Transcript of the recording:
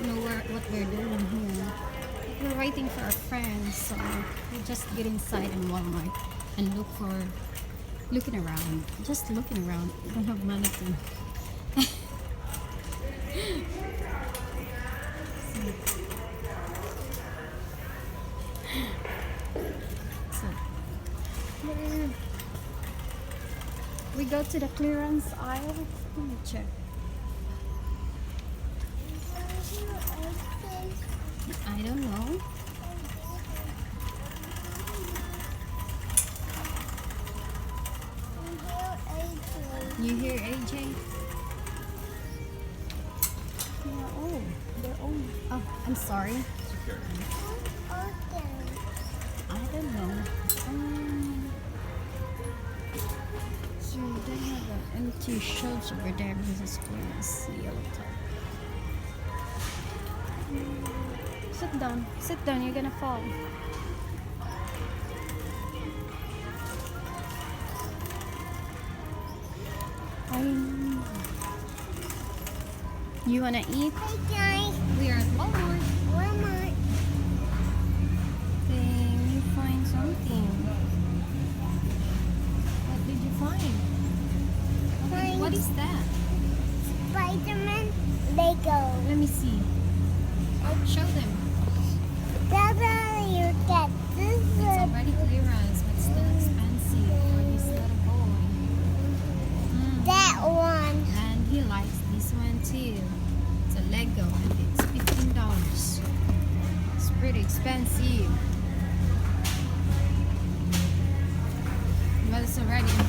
don't know what we're doing here. We're waiting for our friends, so we just get inside in Walmart and looking around. Just looking around. We don't have money to. So, we go to the clearance aisle. Let me check. I don't know. You hear AJ? Yeah, oh, they're own. Oh, I'm sorry. I don't know. So they have an empty shelves over there. This is clearance, yellow top. Sit down. Sit down. You're gonna fall. You wanna eat? Hey guys, We are at Walmart. Walmart. Can you find something? What did you find? What is that? Spider-Man Lego. Let me see. Show them. Dada, you get this It's one. already clearance, but still expensive for this little boy. That one. And he likes this one too. It's a Lego and it's $15. It's pretty expensive. But it's already in